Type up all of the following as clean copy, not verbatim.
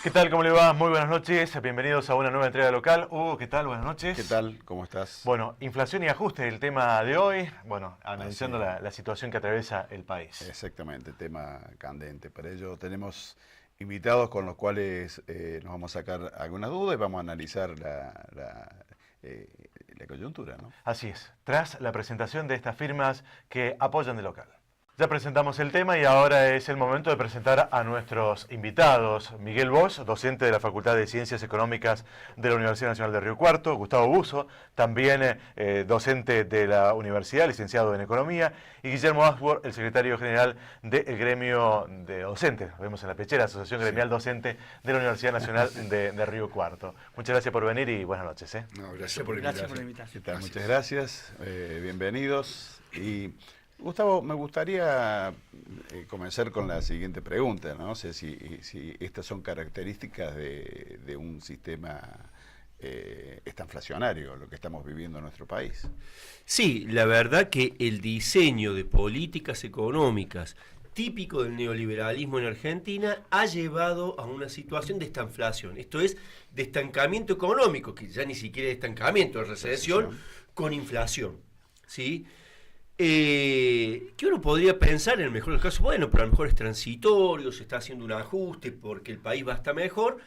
¿Qué tal? ¿Cómo le va? Muy buenas noches. Bienvenidos a una nueva entrega local. Hugo, ¿qué tal? Buenas noches. ¿Qué tal? ¿Cómo estás? Bueno, inflación y ajuste, el tema de hoy. Bueno, analizando la situación que atraviesa el país. Exactamente, tema candente. Para ello tenemos invitados con los cuales nos vamos a sacar algunas dudas y vamos a analizar la coyuntura, ¿no? Así es, tras la presentación de estas firmas que apoyan de local. Ya presentamos el tema y ahora es el momento de presentar a nuestros invitados. Miguel Bosch, docente de la Facultad de Ciencias Económicas de la Universidad Nacional de Río Cuarto. Gustavo Buzo, también docente de la universidad, licenciado en Economía. Y Guillermo Ashworth, el secretario general del gremio de docentes. Lo vemos en la pechera, Asociación Gremial Docente de la Universidad Nacional de Río Cuarto. Muchas gracias por venir y buenas noches. No, gracias por la invitación. ¿Qué tal? Muchas gracias. Bienvenidos. Y Gustavo, me gustaría comenzar con la siguiente pregunta, ¿no? No sé si estas son características de un sistema estanflacionario, lo que estamos viviendo en nuestro país. Sí, la verdad que el diseño de políticas económicas típico del neoliberalismo en Argentina ha llevado a una situación de estanflación. Esto es, de estancamiento económico, que ya ni siquiera es estancamiento, es recesión, con inflación, ¿sí? Que uno podría pensar en el mejor de los casos, bueno, pero a lo mejor es transitorio, se está haciendo un ajuste porque el país va a estar mejor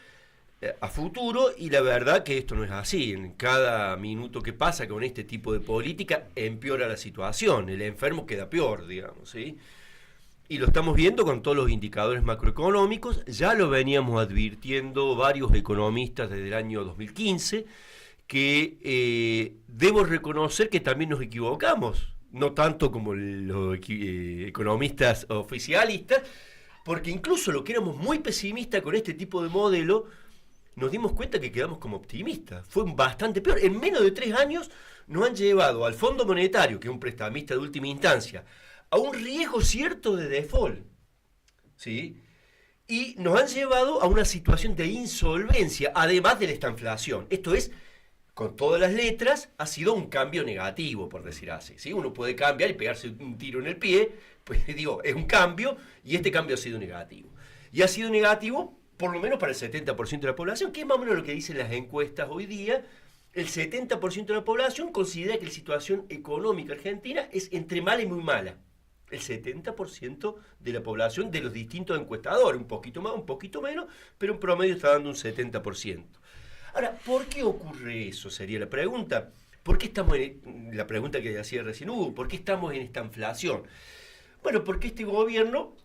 a futuro, y la verdad que esto no es así. En cada minuto que pasa con este tipo de política empeora la situación, el enfermo queda peor, digamos, ¿sí? Y lo estamos viendo con todos los indicadores macroeconómicos. Ya lo veníamos advirtiendo varios economistas desde el año 2015, que debo reconocer que también nos equivocamos. No tanto como los economistas oficialistas, porque incluso lo que éramos muy pesimistas con este tipo de modelo, nos dimos cuenta que quedamos como optimistas. Fue bastante peor. En menos de 3 años nos han llevado al Fondo Monetario, que es un prestamista de última instancia, a un riesgo cierto de default, ¿sí? Y nos han llevado a una situación de insolvencia, además de la estanflación. Esto es, con todas las letras, ha sido un cambio negativo, por decir así, ¿sí? Uno puede cambiar y pegarse un tiro en el pie, pues digo, es un cambio, y este cambio ha sido negativo. Y ha sido negativo, por lo menos para el 70% de la población, que es más o menos lo que dicen las encuestas hoy día. El 70% de la población considera que la situación económica argentina es entre mala y muy mala. El 70% de la población de los distintos encuestadores, un poquito más, un poquito menos, pero en promedio está dando un 70%. Ahora, ¿por qué ocurre eso? Sería la pregunta. ¿Por qué estamos la pregunta que hacía recién Hugo, ¿por qué estamos en esta inflación? Bueno, porque este gobierno,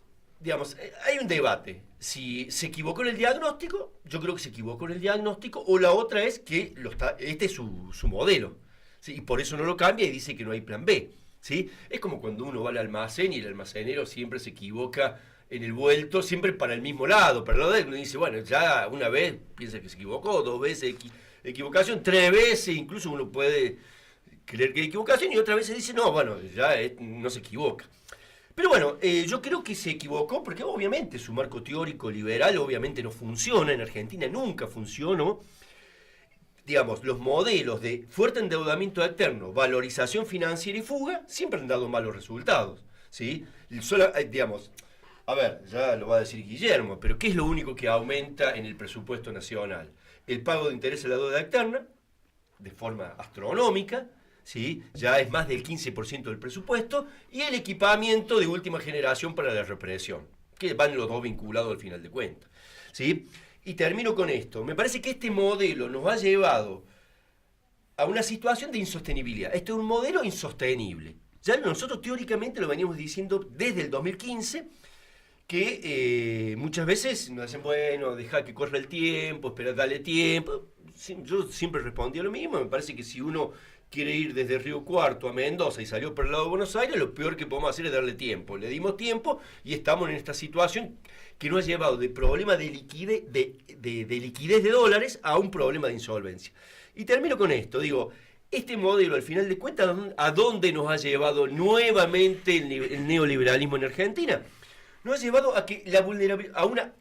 digamos, hay un debate. Si se equivocó en el diagnóstico, yo creo que se equivocó en el diagnóstico, o la otra es que este es su modelo, ¿sí? Y por eso no lo cambia y dice que no hay plan B, ¿sí? Es como cuando uno va al almacén y el almacenero siempre se equivoca en el vuelto, siempre para el mismo lado, pero uno dice, bueno, ya una vez piensa que se equivocó, 2 veces equivocación, 3 veces, incluso uno puede creer que hay equivocación, y otra vez se dice, no, bueno, ya no se equivoca. Pero bueno, yo creo que se equivocó porque obviamente su marco teórico liberal obviamente no funciona, en Argentina nunca funcionó. Digamos, los modelos de fuerte endeudamiento externo, valorización financiera y fuga siempre han dado malos resultados, ¿sí? Digamos, a ver, ya lo va a decir Guillermo, pero ¿qué es lo único que aumenta en el presupuesto nacional? El pago de interés a la deuda externa, de forma astronómica, ¿sí? Ya es más del 15% del presupuesto, y el equipamiento de última generación para la represión, que van los dos vinculados al final de cuentas, ¿sí? Y termino con esto. Me parece que este modelo nos ha llevado a una situación de insostenibilidad. Este es un modelo insostenible. Ya nosotros teóricamente lo veníamos diciendo desde el 2015, que muchas veces nos dicen, bueno, deja que corra el tiempo, espera, dale tiempo. Yo siempre respondía lo mismo. Me parece que si uno quiere ir desde Río Cuarto a Mendoza y salió por el lado de Buenos Aires, lo peor que podemos hacer es darle tiempo. Le dimos tiempo y estamos en esta situación que nos ha llevado de problema de liquidez de dólares a un problema de insolvencia. Y termino con esto, digo, este modelo al final de cuentas, ¿a dónde nos ha llevado nuevamente el neoliberalismo en Argentina? Nos ha llevado a que la vulnerabilidad,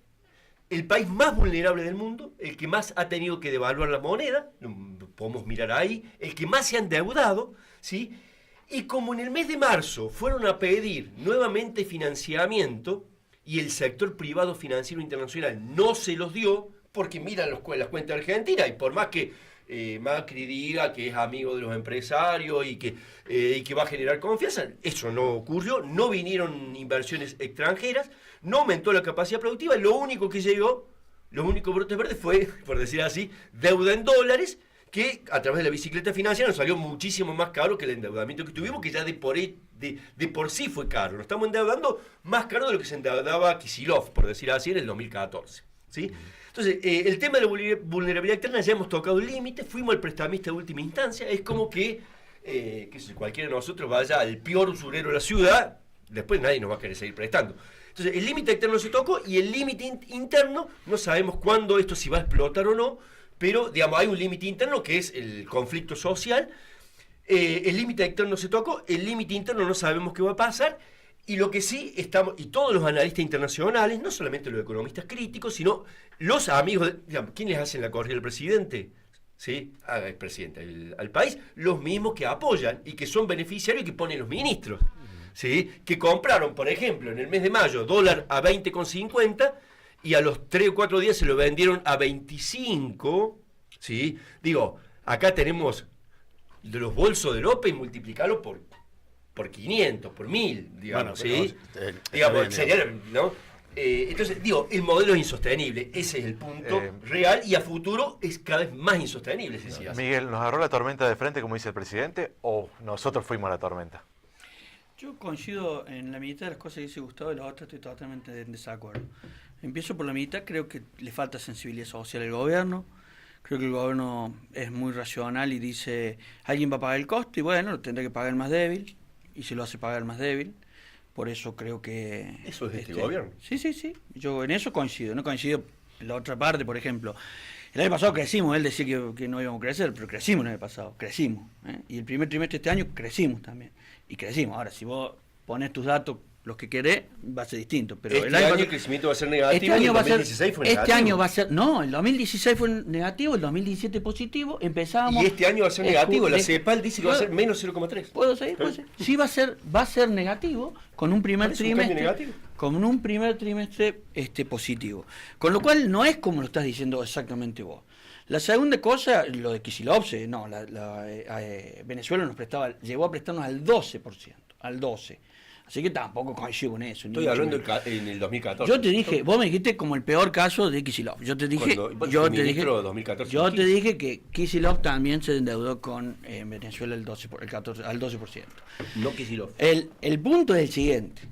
el país más vulnerable del mundo, el que más ha tenido que devaluar la moneda, podemos mirar ahí, el que más se ha endeudado, ¿sí? Y como en el mes de marzo fueron a pedir nuevamente financiamiento y el sector privado financiero internacional no se los dio, porque miran las cuentas argentinas y por más que Macri diga que es amigo de los empresarios y que va a generar confianza, eso no ocurrió, no vinieron inversiones extranjeras, no aumentó la capacidad productiva, lo único que llegó, los únicos brotes verdes fue, por decir así, deuda en dólares, que a través de la bicicleta financiera nos salió muchísimo más caro que el endeudamiento que tuvimos, que ya de por sí fue caro. Nos estamos endeudando más caro de lo que se endeudaba Kicillof, por decir así, en el 2014. ¿Sí? Entonces, el tema de la vulnerabilidad externa ya hemos tocado el límite, fuimos el prestamista de última instancia, es como que si cualquiera de nosotros vaya al peor usurero de la ciudad, después nadie nos va a querer seguir prestando. Entonces, el límite externo se tocó y el límite interno, no sabemos cuándo esto si va a explotar o no, pero digamos hay un límite interno que es el conflicto social, el límite externo se tocó, el límite interno no sabemos qué va a pasar, y lo que sí estamos, y todos los analistas internacionales, no solamente los economistas críticos, sino los amigos, digamos, ¿quiénes hacen la corrida del presidente? ¿Sí? El presidente al país, los mismos que apoyan y que son beneficiarios y que ponen los ministros, ¿sí? Que compraron, por ejemplo, en el mes de mayo, dólar a 20,50 y a los 3 o 4 días se lo vendieron a 25, ¿sí? Digo, acá tenemos de los bolsos de López y multiplicarlo por 500, por 1000, digamos, bueno, ¿sí? Digamos, sería, ¿no? Entonces, digo, el modelo es insostenible, ese es el punto real, y a futuro es cada vez más insostenible, si sigue así. Miguel, ¿nos agarró la tormenta de frente, como dice el presidente, o nosotros fuimos a la tormenta? Yo coincido en la mitad de las cosas que dice Gustavo y las otras estoy totalmente en desacuerdo. Empiezo por la mitad, creo que le falta sensibilidad social al gobierno. Creo que el gobierno es muy racional y dice, alguien va a pagar el costo y bueno, lo tendrá que pagar el más débil, y se lo hace pagar el más débil. Por eso creo que... Eso es de este gobierno. Sí. Yo en eso coincido. No coincido en la otra parte, por ejemplo. El año pasado crecimos, él decía que no íbamos a crecer, pero crecimos el año pasado, crecimos. Y el primer trimestre de este año crecimos también. Y crecimos. Ahora, si vos pones tus datos, los que querés, va a ser distinto. Pero el año el crecimiento va a ser negativo, el 2016 fue negativo. Este año va a ser... No, el 2016 fue negativo, el 2017 positivo, empezábamos... Y este año va a ser negativo, la CEPAL dice que va a ser menos 0,3. ¿Puedo seguir? ¿Puedo seguir? Sí, va a ser negativo, con un primer trimestre... Con un primer trimestre positivo. Con lo cual no es como lo estás diciendo exactamente vos. La segunda cosa, lo de Kicillof, no, Venezuela llegó a prestarnos al 12%, al 12%. Así que tampoco coincido con eso. Estoy hablando en el 2014. Yo te dije, vos me dijiste como el peor caso de Kicillof. Yo te dije, 2014, yo te dije que Kicillof también se endeudó con Venezuela al 12%. No Kicillof. El punto es el siguiente.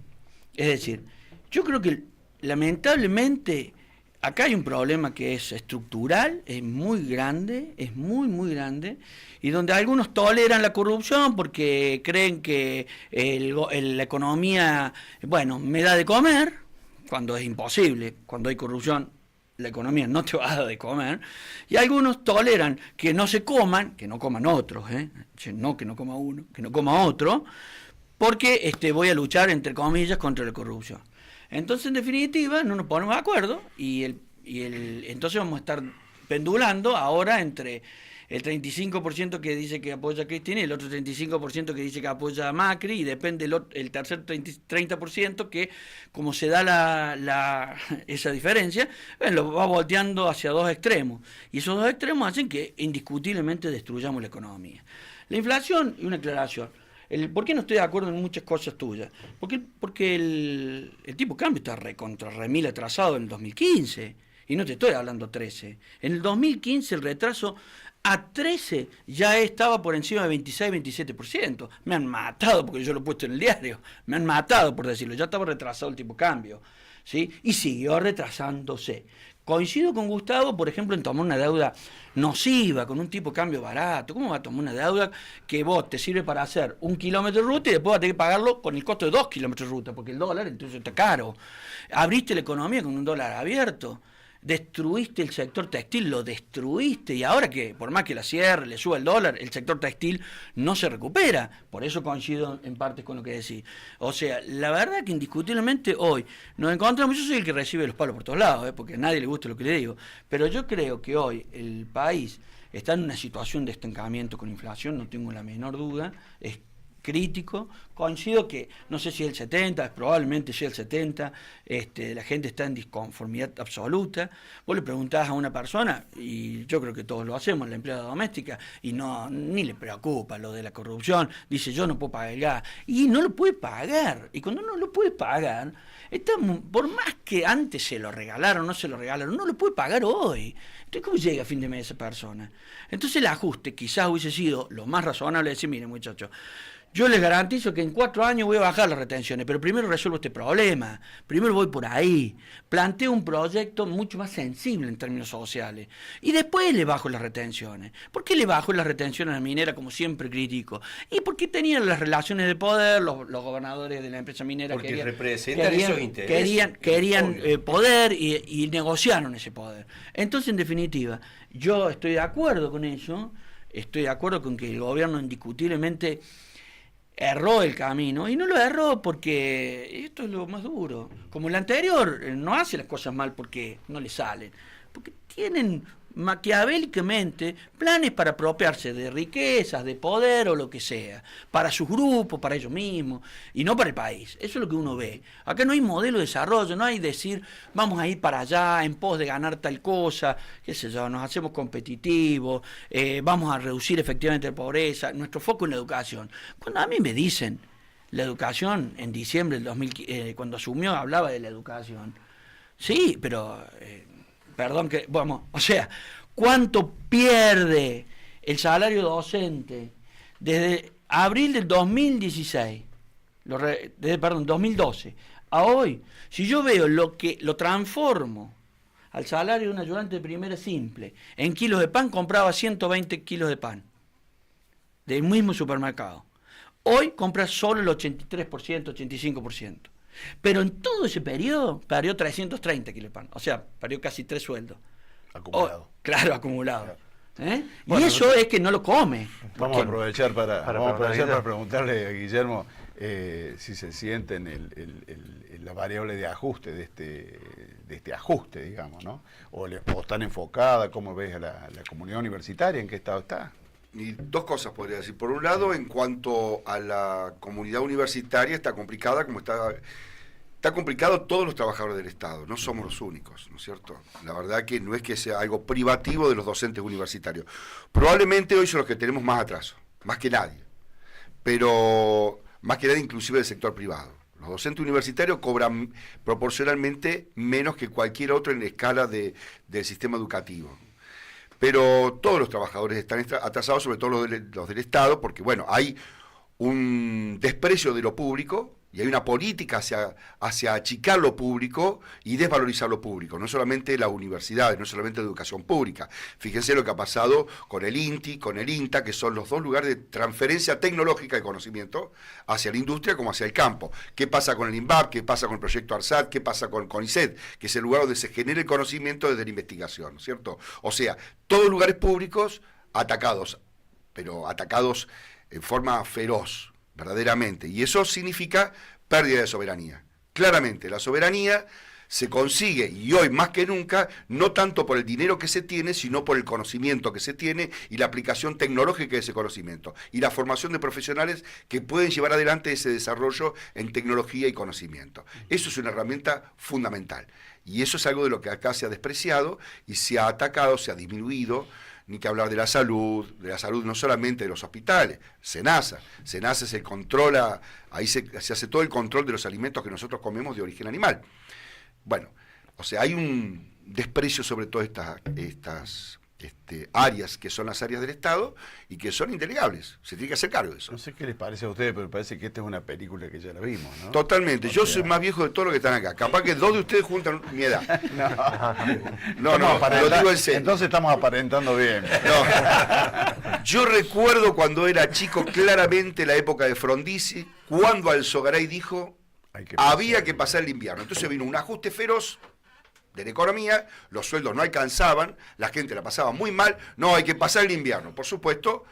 Es decir, yo creo que lamentablemente acá hay un problema que es estructural, es muy grande, muy grande, y donde algunos toleran la corrupción porque creen que la economía, bueno, me da de comer, cuando es imposible, cuando hay corrupción, la economía no te va a dar de comer, y algunos toleran que no se coman, que no coman otros, no que no coma uno, que no coma otro, porque voy a luchar, entre comillas, contra la corrupción. Entonces, en definitiva, no nos ponemos de acuerdo y entonces vamos a estar pendulando ahora entre el 35% que dice que apoya a Cristina y el otro 35% que dice que apoya a Macri, y depende el tercer 30% que, como se da esa diferencia, lo va volteando hacia dos extremos. Y esos dos extremos hacen que indiscutiblemente destruyamos la economía. La inflación, y una aclaración. ¿Por qué no estoy de acuerdo en muchas cosas tuyas? Porque el tipo de cambio está remil atrasado en el 2015, y no te estoy hablando 13. En el 2015 el retraso a 13 ya estaba por encima de 26-27%. Me han matado, porque yo lo he puesto en el diario, me han matado por decirlo, ya estaba retrasado el tipo de cambio, ¿sí? Y siguió retrasándose. Coincido con Gustavo, por ejemplo, en tomar una deuda nociva, con un tipo de cambio barato. ¿Cómo va a tomar una deuda que vos te sirve para hacer 1 kilómetro de ruta y después vas a tener que pagarlo con el costo de 2 kilómetros de ruta? Porque el dólar entonces está caro. Abriste la economía con un dólar abierto. Destruiste el sector textil, lo destruiste, y ahora que por más que la cierre, le suba el dólar, el sector textil no se recupera. Por eso coincido en parte con lo que decís. O sea, la verdad que indiscutiblemente hoy nos encontramos, yo soy el que recibe los palos por todos lados, porque a nadie le gusta lo que le digo, pero yo creo que hoy el país está en una situación de estancamiento con inflación, no tengo la menor duda, crítico. Coincido que, no sé si el 70, probablemente sea el 70, la gente está en disconformidad absoluta. Vos le preguntás a una persona, y yo creo que todos lo hacemos, la empleada doméstica, y no ni le preocupa lo de la corrupción, dice yo no puedo pagar el gas, y no lo puede pagar, y cuando no lo puede pagar, por más que antes se lo regalaron, no se lo regalaron, no lo puede pagar hoy. Entonces, ¿cómo llega a fin de mes esa persona? Entonces el ajuste quizás hubiese sido lo más razonable de decir, miren muchachos, yo les garantizo que en 4 años voy a bajar las retenciones, pero primero resuelvo este problema, primero voy por ahí, planteo un proyecto mucho más sensible en términos sociales, y después le bajo las retenciones. ¿Por qué le bajo las retenciones a la minera, como siempre critico? Y porque tenían las relaciones de poder, los gobernadores de la empresa minera porque representan esos intereses. querían poder y negociaron ese poder. Entonces, en definitiva, yo estoy de acuerdo con eso, estoy de acuerdo con que el gobierno indiscutiblemente erró el camino, y no lo erró porque esto es lo más duro. Como el anterior, no hace las cosas mal porque no le salen, porque tienen maquiavélicamente planes para apropiarse de riquezas, de poder o lo que sea, para sus grupos, para ellos mismos, y no para el país. Eso es lo que uno ve. Acá no hay modelo de desarrollo, no hay decir, vamos a ir para allá en pos de ganar tal cosa, qué sé yo, nos hacemos competitivos, vamos a reducir efectivamente la pobreza, nuestro foco en la educación. Cuando a mí me dicen, la educación, en diciembre del 2000, cuando asumió, hablaba de la educación. Sí, pero... perdón que, vamos, o sea, ¿cuánto pierde el salario docente desde abril del 2016, perdón, 2012, a hoy? Si yo veo lo transformo al salario de un ayudante de primera simple, en kilos de pan compraba 120 kilos de pan, del mismo supermercado. Hoy compra solo el 83%, 85%. Pero en todo ese periodo perdió 330 kilos de pan, o sea, perdió casi 3 sueldos. Acumulado. Claro, acumulado. Claro. Bueno, y eso es que no lo come. Vamos a aprovechar para preguntarle a Guillermo si se siente en la variable de ajuste de este ajuste, digamos, ¿no? O están enfocada, ¿cómo ves a la comunidad universitaria? ¿En qué estado está? Y 2 cosas podría decir. Por un lado, en cuanto a la comunidad universitaria, está complicada, como está complicado todos los trabajadores del Estado, no somos los únicos, ¿no es cierto? La verdad que no es que sea algo privativo de los docentes universitarios. Probablemente hoy son los que tenemos más atraso, más que nadie, pero más que nadie inclusive del sector privado. Los docentes universitarios cobran proporcionalmente menos que cualquier otro en la escala del sistema educativo. Pero todos los trabajadores están atrasados, sobre todo los del Estado, porque bueno, hay un desprecio de lo público y hay una política hacia achicar lo público y desvalorizar lo público, no solamente las universidades, no solamente la educación pública. Fíjense lo que ha pasado con el INTI, con el INTA, que son los 2 lugares de transferencia tecnológica de conocimiento hacia la industria como hacia el campo. ¿Qué pasa con el INVAP? ¿Qué pasa con el proyecto ARSAT? ¿Qué pasa con CONICET? Que es el lugar donde se genera el conocimiento desde la investigación, ¿no es cierto? O sea, todos lugares públicos atacados, pero atacados en forma feroz, verdaderamente, y eso significa pérdida de soberanía. Claramente, la soberanía se consigue, y hoy más que nunca, no tanto por el dinero que se tiene, sino por el conocimiento que se tiene y la aplicación tecnológica de ese conocimiento, y la formación de profesionales que pueden llevar adelante ese desarrollo en tecnología y conocimiento. Eso es una herramienta fundamental, y eso es algo de lo que acá se ha despreciado y se ha atacado, se ha disminuido. Ni que hablar de la salud no solamente de los hospitales, SENASA es el control, ahí se hace todo el control de los alimentos que nosotros comemos de origen animal. Bueno, o sea, hay un desprecio sobre todas estas áreas que son las áreas del Estado y que son indelegables. Se tiene que hacer cargo de eso. No sé qué les parece a ustedes, pero parece que esta es una película que ya la vimos, ¿no? Totalmente. Yo soy más viejo de todos los que están acá. Capaz que 2 de ustedes juntan mi edad. No, lo digo en serio. Entonces estamos aparentando bien. No. Yo recuerdo cuando era chico claramente la época de Frondizi, cuando Alzogaray dijo había que pasar el invierno. Entonces vino un ajuste feroz de la economía, los sueldos no alcanzaban, la gente la pasaba muy mal, no, hay que pasar el invierno. Por supuesto,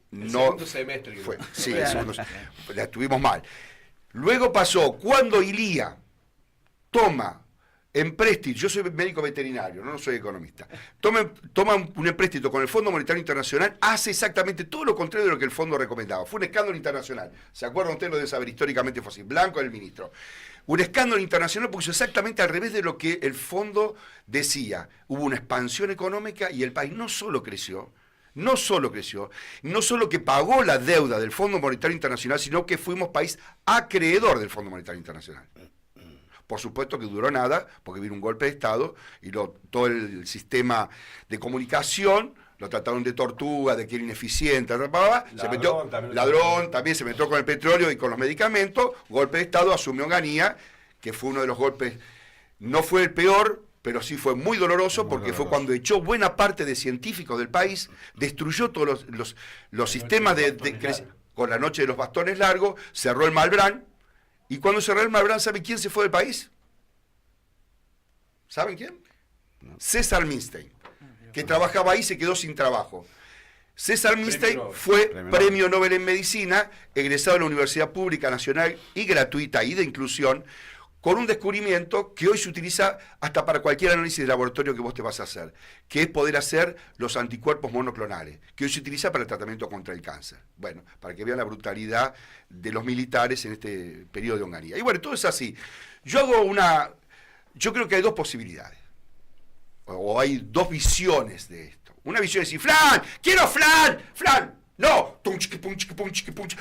el segundo semestre. Fue, sí, el segundo la estuvimos mal. Luego pasó, cuando Ilía toma empréstito, yo soy médico veterinario, no soy economista, toman un empréstito con el Fondo Monetario Internacional, hace exactamente todo lo contrario de lo que el fondo recomendaba. Fue un escándalo internacional. ¿Se acuerdan ustedes? Lo deben saber, históricamente fue así. Blanco el ministro. Un escándalo internacional porque hizo exactamente al revés de lo que el fondo decía. Hubo una expansión económica y el país no solo que pagó la deuda del Fondo Monetario Internacional, sino que fuimos país acreedor del Fondo Monetario Internacional. Por supuesto que duró nada, porque vino un golpe de Estado y todo el sistema de comunicación lo trataron de tortuga, de que era ineficiente, ladrón, también se metió con el petróleo y con los medicamentos, golpe de Estado, asumió Onganía, que fue uno de los golpes, no fue el peor, pero sí fue muy doloroso, porque fue cuando echó buena parte de científicos del país, destruyó todos los sistemas con la noche de los bastones largos, cerró el Malbrán. Y cuando cerró el Malbrán, ¿saben quién se fue del país? ¿Saben quién? César Milstein, que trabajaba ahí y se quedó sin trabajo. César Milstein fue premio Nobel en Medicina, egresado de la Universidad Pública Nacional y gratuita y de inclusión, con un descubrimiento que hoy se utiliza hasta para cualquier análisis de laboratorio que vos te vas a hacer, que es poder hacer los anticuerpos monoclonales, que hoy se utiliza para el tratamiento contra el cáncer. Bueno, para que vean la brutalidad de los militares en este periodo de Onganía. Y bueno, todo es así. Yo creo que hay dos posibilidades, o hay dos visiones de esto. Una visión es decir, ¡Flan! ¡Quiero Flan! ¡Flan! No,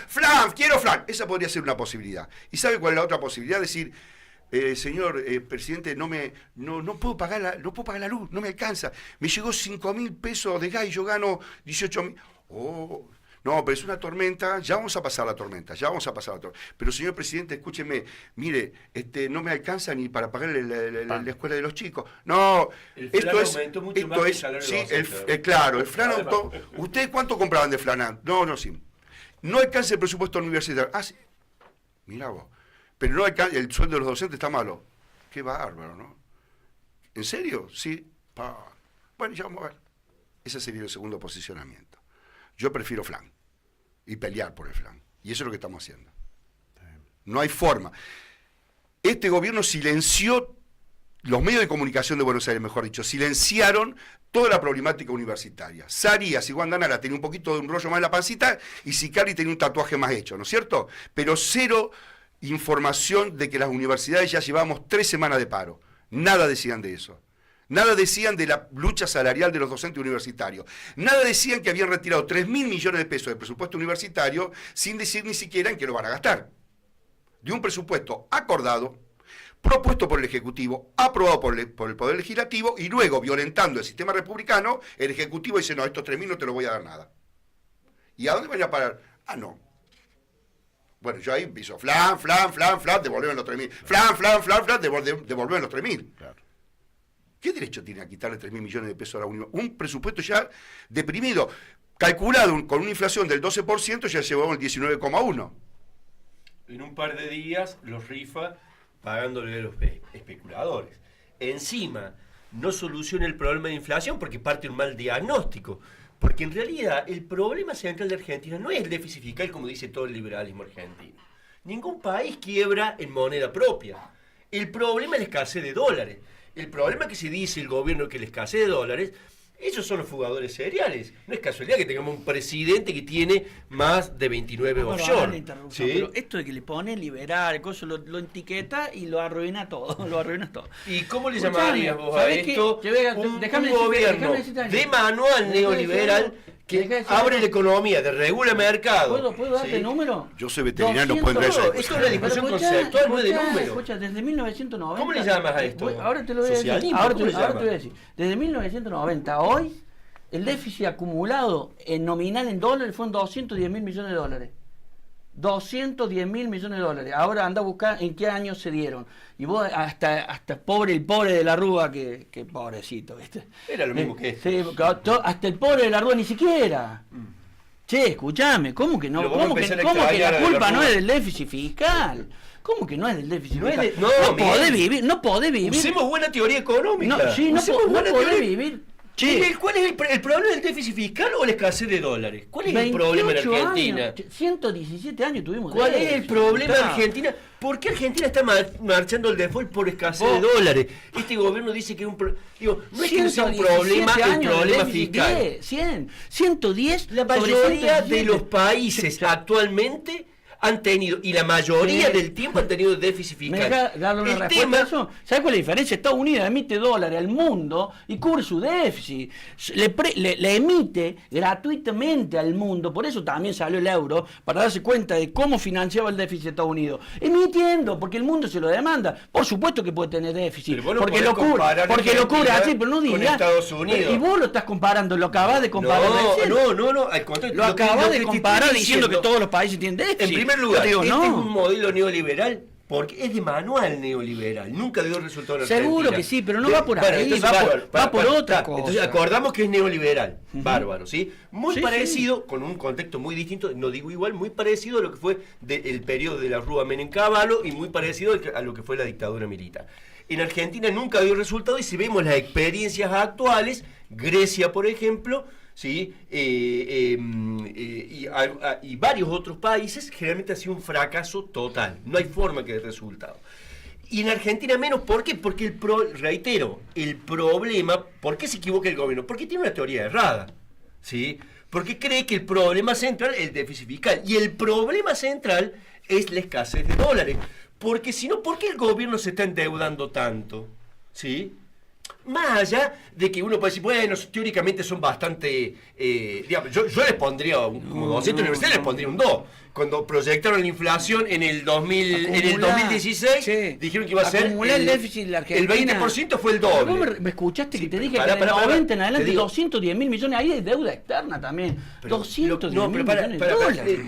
Flan, quiero Flan. Esa podría ser una posibilidad. ¿Y sabe cuál es la otra posibilidad? Decir, señor presidente, no puedo pagar la luz, no me alcanza. Me llegó 5.000 pesos de gas y yo gano 18.000. Oh, no, pero es una tormenta, ya vamos a pasar la tormenta. Pero señor presidente, escúcheme, mire, no me alcanza ni para pagar la escuela de los chicos. No, esto es, claro, el flan aumentó. ¿Ustedes cuánto compraban de flan? No, sí. No alcanza el presupuesto universitario. Ah, sí. Mirá vos. Pero no alcanza, el sueldo de los docentes está malo. Qué bárbaro, ¿no? ¿En serio? Sí. Bueno, ya vamos a ver. Ese sería el segundo posicionamiento. Yo prefiero flan y pelear por el flan. Y eso es lo que estamos haciendo. No hay forma. Este gobierno silenció, los medios de comunicación de Buenos Aires, mejor dicho, silenciaron toda la problemática universitaria. Sarías y Guandanara tenía un poquito de un rollo más en la pancita y Sicari tenía un tatuaje más hecho, ¿no es cierto? Pero cero información de que las universidades ya llevábamos 3 semanas de paro. Nada decían de eso. Nada decían de la lucha salarial de los docentes universitarios. Nada decían que habían retirado 3.000 millones de pesos del presupuesto universitario sin decir ni siquiera en qué lo van a gastar. De un presupuesto acordado, propuesto por el Ejecutivo, aprobado por el Poder Legislativo y luego, violentando el sistema republicano, el Ejecutivo dice, no, estos 3.000 no te los voy a dar nada. ¿Y a dónde van a parar? Ah, no. Bueno, yo ahí empiezo, flan, devolveme los 3.000. Flan, devolveme los 3.000. Claro. ¿Qué derecho tiene a quitarle 3.000 millones de pesos a la universidad? Un presupuesto ya deprimido, calculado con una inflación del 12%, ya llevamos el 19,1%. En un par de días los rifa pagándole a los especuladores. Encima, no soluciona el problema de inflación porque parte de un mal diagnóstico. Porque en realidad el problema central de Argentina no es el déficit fiscal como dice todo el liberalismo argentino. Ningún país quiebra en moneda propia. El problema es la escasez de dólares. El problema que se dice el gobierno que la escasez de dólares, ellos son los fugadores seriales. No es casualidad que tengamos un presidente que tiene más de 29 offshore. ¿Sí? Pero esto de que le pone liberal, lo etiqueta y lo arruina todo. ¿Y cómo le llamarías vos a esto? Un gobierno de manual neoliberal que abre la economía, desregula el mercado. ¿Puedo darte el número? Yo soy veterinario, no puedo entrar eso. Esto es una discusión conceptual, no es de número. Escucha, desde 1990... ¿Cómo le llamas a esto? Ahora te lo voy a decir. Ahora te voy a decir. Desde 1990 a hoy, el déficit acumulado en nominal en dólares fueron 210.000 millones de dólares. 210.000 millones de dólares. Ahora anda a buscar en qué años se dieron. Y vos, hasta el pobre de la Rúa, que pobrecito, ¿viste? Era lo mismo que este. Sí, hasta el pobre de la Rúa ni siquiera. Che, escuchame, ¿cómo que no? ¿Cómo que la culpa no es del déficit fiscal? ¿Cómo que no es del déficit fiscal? No podés vivir. Usemos buena teoría económica. No podés vivir. Che, Miguel, ¿cuál es el problema del déficit fiscal o la escasez de dólares? ¿Cuál es el problema en 28 Argentina? años, 117 años tuvimos. ¿Cuál de es el eso. problema de Claro. Argentina? ¿Por qué Argentina está marchando al default por escasez de dólares? Este gobierno dice que es un digo, no es que no sea un 117 problema el años de problema déficit, fiscal. 110. La sobre mayoría 117. de los países actualmente han tenido, y la mayoría Sí. del del tiempo han tenido déficit ¿Me fiscal. deja darle una El respuesta tema- a eso? ¿Sabes cuál es la diferencia? Estados Unidos emite dólares al mundo y cubre su déficit. Le emite gratuitamente al mundo. Por eso también salió el euro, para darse cuenta de cómo financiaba el déficit de Estados Unidos. Emitiendo, porque el mundo se lo demanda. Por supuesto que puede tener déficit. Pero vos no porque podés lo cubre, comparar porque lo cubre Argentina así, pero no con digas. Estados Unidos. Y vos lo estás comparando, lo acabás de comparar recién. No, al contrario. Lo acabas que de te comparar estoy diciendo que todos los países tienen déficit. En primer Yo lugar, te digo, este no. es un modelo neoliberal porque es de manual neoliberal. Nunca dio resultado en Argentina. Seguro que sí, pero no va por ahí, entonces, va por otra cosa. Entonces acordamos que es neoliberal. Bárbaro, ¿sí? Muy Sí, parecido, con un contexto muy distinto, no digo igual, muy parecido a lo que fue el periodo de la Rúa Menem-Cavallo y muy parecido a lo que fue la dictadura militar. En Argentina nunca dio resultado y si vemos las experiencias actuales, Grecia, por ejemplo, ¿sí? Y varios otros países, generalmente ha sido un fracaso total. No hay forma que dé resultado. Y en Argentina menos, ¿por qué? Porque reitero, el problema, ¿por qué se equivoca el gobierno? Porque tiene una teoría errada, ¿sí? Porque cree que el problema central es el déficit fiscal. Y el problema central es la escasez de dólares. Porque si no, ¿por qué el gobierno se está endeudando tanto? ¿Sí? Más allá de que uno puede decir, bueno, teóricamente son bastante, digamos, yo les pondría, como docente universitario, les pondría un 2. Cuando proyectaron la inflación en el 2016, sí, dijeron que iba a ser acumular el déficit de la Argentina. el 20% fue el ¿Vos doble. me escuchaste que te dije pará, que en el pará, 90 en te adelante digo. 210 mil millones, ahí de deuda externa también. 210 no, mil pero millones de dólares.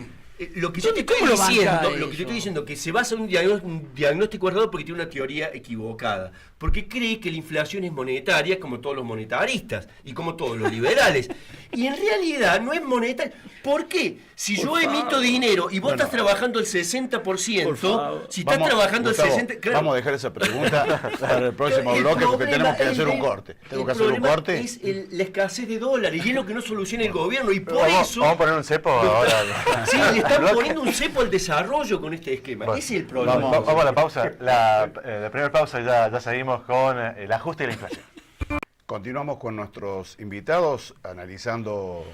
lo que yo te ¿Cómo estoy lo banca diciendo, eso? lo que yo estoy diciendo, que se basa en un diagnóstico errado porque tiene una teoría equivocada. Porque cree que la inflación es monetaria como todos los monetaristas y como todos los liberales. Y en realidad no es monetaria. ¿Por qué? Si yo emito dinero y vos estás trabajando el 60%, si estás trabajando Gustavo, el 60%... Claro, vamos a dejar esa pregunta para el próximo el bloque porque problema tenemos que es hacer un corte. Tengo que hacer un problema corte. es la escasez de dólares y es lo que no soluciona el gobierno. Y por eso... Vamos a poner un cepo ahora. Sí, le están poniendo un cepo al desarrollo con este esquema. Bueno, Ese es el problema. Vamos a la pausa. La primera pausa ya seguimos con el ajuste y la inflación. Continuamos con nuestros invitados analizando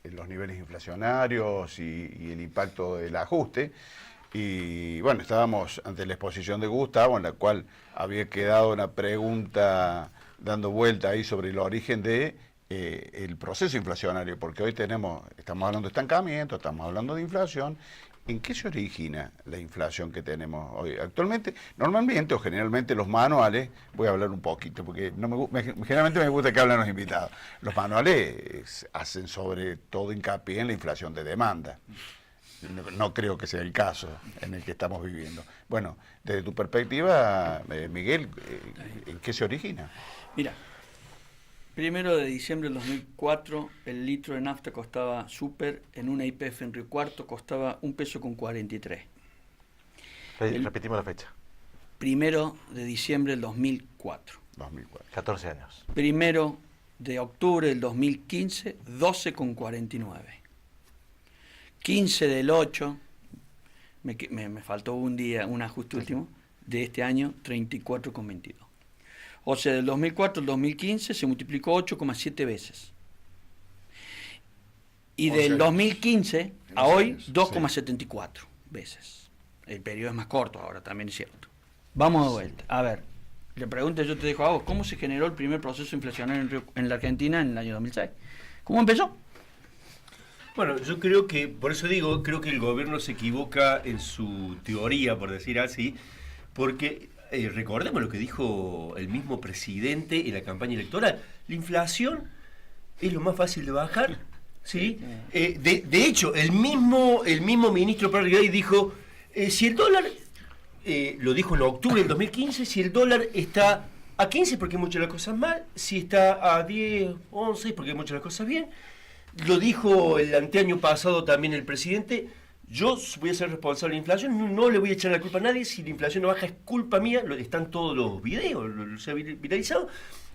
los niveles inflacionarios y el impacto del ajuste. Y bueno, estábamos ante la exposición de Gustavo, en la cual había quedado una pregunta dando vuelta ahí sobre el origen de el proceso inflacionario, porque hoy estamos hablando de estancamiento, estamos hablando de inflación. ¿En qué se origina la inflación que tenemos hoy? Actualmente, normalmente o generalmente los manuales, voy a hablar un poquito, porque generalmente me gusta que hablen los invitados, los manuales hacen sobre todo hincapié en la inflación de demanda. No creo que sea el caso en el que estamos viviendo. Bueno, desde tu perspectiva, Miguel, ¿en qué se origina? Mira, 1 de diciembre del 2004, el litro de nafta costaba súper, en una YPF en Río Cuarto costaba $1.43. Repetimos la fecha. 1 de diciembre del 2004. 2004. 14 años. 1 de octubre del 2015, 12,49. 15 del 8, me faltó un día, un ajuste último, de este año, 34,22. O sea, del 2004 al 2015 se multiplicó 8,7 veces. Y del 2015 a hoy, 2,74 veces. El periodo es más corto ahora, también es cierto. Vamos de vuelta. A ver, la pregunta yo te dejo a vos, ¿cómo se generó el primer proceso inflacionario en la Argentina en el año 2006? ¿Cómo empezó? Bueno, yo creo que, por eso digo, creo que el gobierno se equivoca en su teoría, por decir así, porque recordemos lo que dijo el mismo presidente en la campaña electoral. La inflación es lo más fácil de bajar, ¿sí? De hecho, el mismo ministro Parrilay dijo, si el dólar, lo dijo en octubre del 2015, si el dólar está a 15 porque hay muchas de las cosas mal, si está a 10, 11 porque hay muchas de las cosas bien. Lo dijo el anteaño pasado también el presidente, yo voy a ser responsable de la inflación, no le voy a echar la culpa a nadie, si la inflación no baja es culpa mía, están todos los videos, se ha viralizado,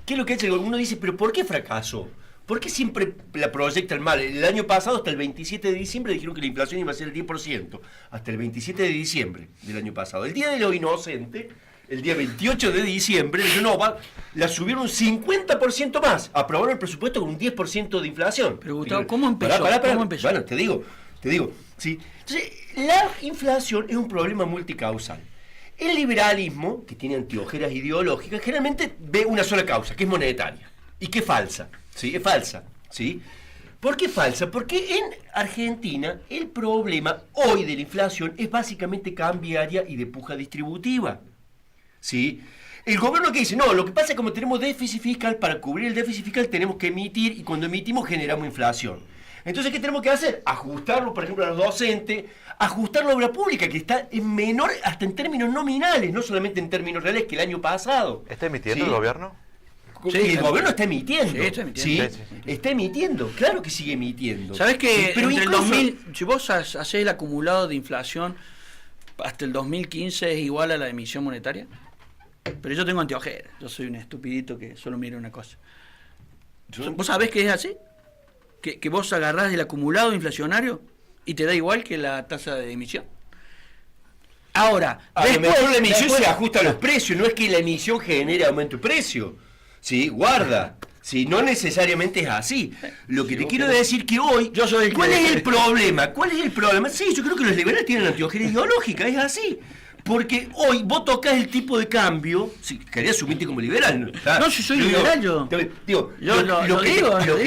¿Qué es lo que ha hecho? Uno dice, pero ¿por qué fracasó? ¿Por qué siempre la proyectan mal? El año pasado, hasta el 27 de diciembre, dijeron que la inflación iba a ser el 10%. Hasta el 27 de diciembre del año pasado. El Día de los Inocentes, el día 28 de diciembre, la subieron un 50% más. Aprobaron el presupuesto con un 10% de inflación. Pero Gustavo, ¿cómo empezó? ¿Cómo empezó? Bueno, te digo. ¿sí? Entonces, la inflación es un problema multicausal. El liberalismo, que tiene anteojeras ideológicas, generalmente ve una sola causa, que es monetaria, y que es falsa. ¿Sí? Es falsa. ¿Sí? ¿Por qué falsa? Porque en Argentina el problema hoy de la inflación es básicamente cambiaria y de puja distributiva. ¿Sí? El gobierno que dice, no, lo que pasa es que como tenemos déficit fiscal, para cubrir el déficit fiscal tenemos que emitir, y cuando emitimos generamos inflación. Entonces, ¿qué tenemos que hacer? Ajustarlo, por ejemplo, a los docentes, ajustar la obra pública, que está en menor, hasta en términos nominales, no solamente en términos reales, que el año pasado. ¿Está emitiendo el gobierno? Sí, el gobierno está emitiendo. Sí, está emitiendo. ¿Sí? Está emitiendo, claro que sigue emitiendo. ¿Sabés que pero entre incluso, el 2000, si vos hacés el acumulado de inflación hasta el 2015 es igual a la emisión monetaria? Pero yo tengo anteojeras, yo soy un estupidito que solo mira una cosa. ¿Vos sabés que es así? ¿Que vos agarrás el acumulado inflacionario y te da igual que la tasa de emisión? Ahora, a lo mejor la emisión se ajusta a los precios, no es que la emisión genere aumento de precio. ¿Sí? Guarda. Sí, no necesariamente es así. Lo que te quiero decir que hoy, ¿cuál es el problema? ¿Cuál es el problema? Sí, yo creo que los liberales tienen anteojeras ideológicas, es así. Porque hoy vos tocas el tipo de cambio, si querés asumirte como liberal. No, si soy liberal yo. Lo que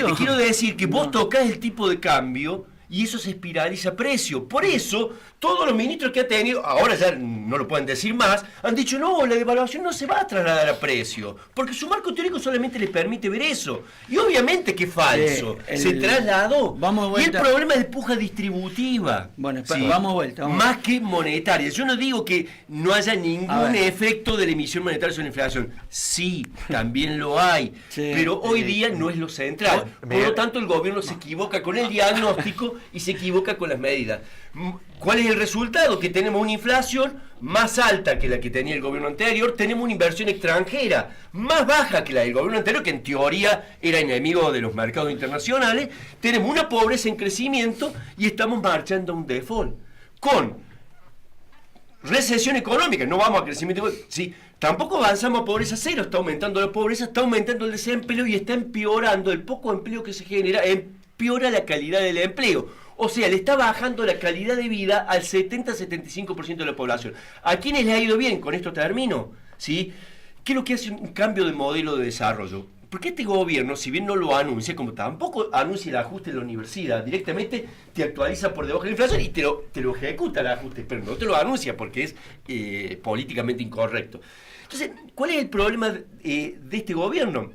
te quiero decir que vos tocas el tipo de cambio y eso se espiraliza precio. Por eso, todos los ministros que ha tenido, ahora ya no lo pueden decir más, han dicho, no, la devaluación no se va a trasladar a precio, porque su marco teórico solamente les permite ver eso. Y obviamente que es falso, se trasladó. Y el problema es de puja distributiva. Bueno, vamos a vuelta. Más que monetaria. Yo no digo que no haya ningún efecto de la emisión monetaria sobre la inflación. Sí, también lo hay. Pero hoy día no es lo central. Por lo tanto, el gobierno se equivoca con el diagnóstico y se equivoca con las medidas. ¿Cuál es el resultado? Que tenemos una inflación más alta que la que tenía el gobierno anterior, tenemos una inversión extranjera más baja que la del gobierno anterior, que en teoría era enemigo de los mercados internacionales, tenemos una pobreza en crecimiento y estamos marchando a un default. Con recesión económica, no vamos a crecimiento, ¿sí? Tampoco avanzamos a pobreza cero, está aumentando la pobreza, está aumentando el desempleo y está empeorando el poco empleo que se genera, empeora la calidad del empleo. O sea, le está bajando la calidad de vida al 70-75% de la población. ¿A quiénes le ha ido bien? Con esto termino. ¿Sí? ¿Qué es lo que hace un cambio de modelo de desarrollo? Porque este gobierno, si bien no lo anuncia, como tampoco anuncia el ajuste de la universidad, directamente te actualiza por debajo de la inflación y te lo ejecuta el ajuste, pero no te lo anuncia porque es políticamente incorrecto. Entonces, ¿cuál es el problema de este gobierno?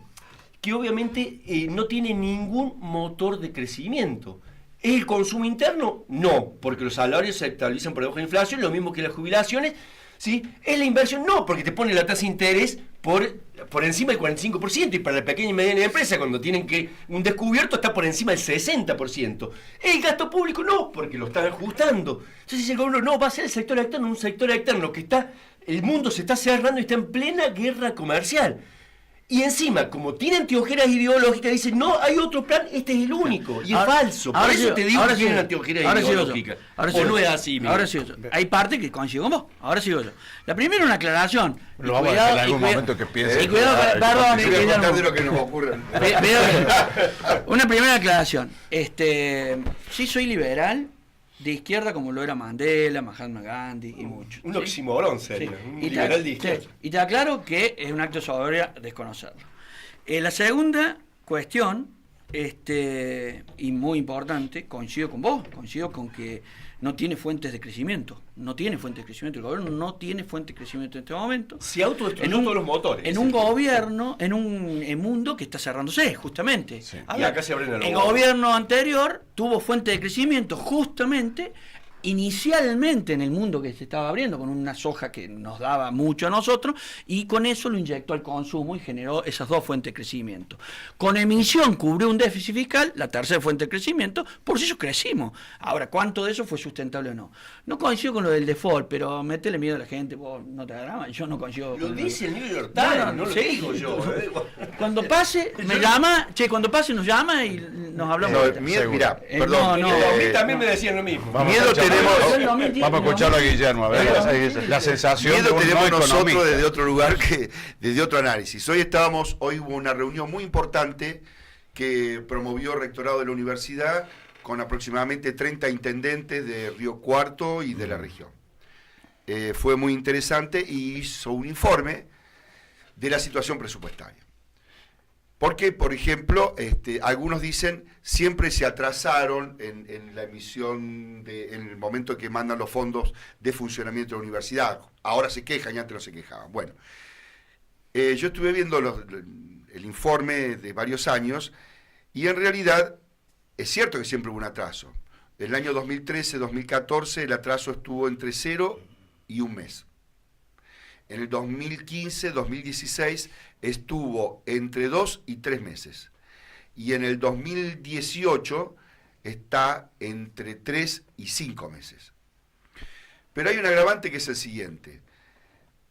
Que obviamente no tiene ningún motor de crecimiento. ¿Es el consumo interno? No, porque los salarios se actualizan por debajo de la inflación, lo mismo que las jubilaciones. ¿Sí? ¿Es la inversión? No, porque te pone la tasa de interés por encima del 45%, y para la pequeña y mediana empresa, cuando tienen un descubierto, está por encima del 60%. ¿El gasto público? No, porque lo están ajustando. Entonces el gobierno no va a ser el sector externo, un sector externo que el mundo se está cerrando y está en plena guerra comercial. Y encima, como tiene anteojeras ideológicas, dicen, no, hay otro plan, este es el único. Y es falso. Por eso te digo que tienen anteojeras ideológicas. O no es así, Miguel. Ahora sí yo. Hay parte que coincido con vos. Ahora sí yo. La primera, una aclaración. Lo vamos a dejar en algún momento que piense. Y cuidado, perdón. Voy a contar de lo que nos ocurre. Una primera aclaración. Sí soy liberal, de izquierda como lo era Mandela, Mahatma Gandhi y muchos. Un oxímoron sería, un liberal de izquierda. Y te aclaro que es un acto de soberbia desconocerlo. La segunda cuestión, y muy importante, coincido con vos, coincido con que no tiene fuentes de crecimiento. No tiene fuentes de crecimiento. El gobierno no tiene fuentes de crecimiento en este momento. Se autodestruyó todos los motores. En un gobierno, en un mundo que está cerrándose, justamente. Sí. Y acá se abren el gobierno anterior tuvo fuente de crecimiento justamente inicialmente en el mundo que se estaba abriendo, con una soja que nos daba mucho a nosotros, y con eso lo inyectó al consumo y generó esas dos fuentes de crecimiento. Con emisión cubrió un déficit fiscal, la tercera fuente de crecimiento, por eso crecimos. Ahora, ¿cuánto de eso fue sustentable o no? No coincido con lo del default, pero métele miedo a la gente, vos no te agarrás, yo no coincido. Lo con dice el New York Times, no lo sí. digo yo. Cuando pase, me llama, cuando pase nos llama y nos hablamos. No, mirá, No, perdón. no, A mí también me decían lo mismo. Miedo tenemos. Vamos a escucharlo a Guillermo, a ver la sensación Miedo de un tenemos no nosotros economista. desde otro lugar, desde otro análisis. Hoy hubo una reunión muy importante que promovió el rectorado de la universidad con aproximadamente 30 intendentes de Río Cuarto y de la región. Fue muy interesante y hizo un informe de la situación presupuestaria. Porque, por ejemplo, algunos dicen siempre se atrasaron en la emisión, en el momento que mandan los fondos de funcionamiento de la universidad. Ahora se quejan y antes no se quejaban. Bueno, yo estuve viendo el informe de varios años y en realidad es cierto que siempre hubo un atraso. En el año 2013-2014 el atraso estuvo entre 0 y un mes. En el 2015-2016 estuvo entre 2 y 3 meses. Y en el 2018 está entre 3 y 5 meses. Pero hay un agravante que es el siguiente.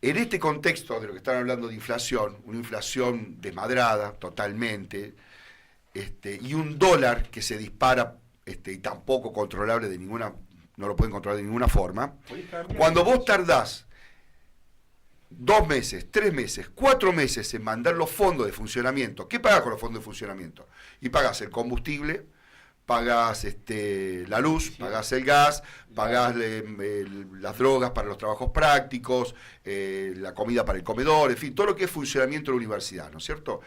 En este contexto de lo que están hablando de inflación, una inflación desmadrada totalmente, y un dólar que se dispara y tampoco controlable de ninguna, no lo pueden controlar de ninguna forma, cuando vos tardás 2 meses, 3 meses, 4 meses en mandar los fondos de funcionamiento, ¿qué pagás con los fondos de funcionamiento? Y pagás el combustible, pagás la luz, pagás el gas, pagás las drogas para los trabajos prácticos, la comida para el comedor, en fin, todo lo que es funcionamiento de la universidad, ¿no es cierto?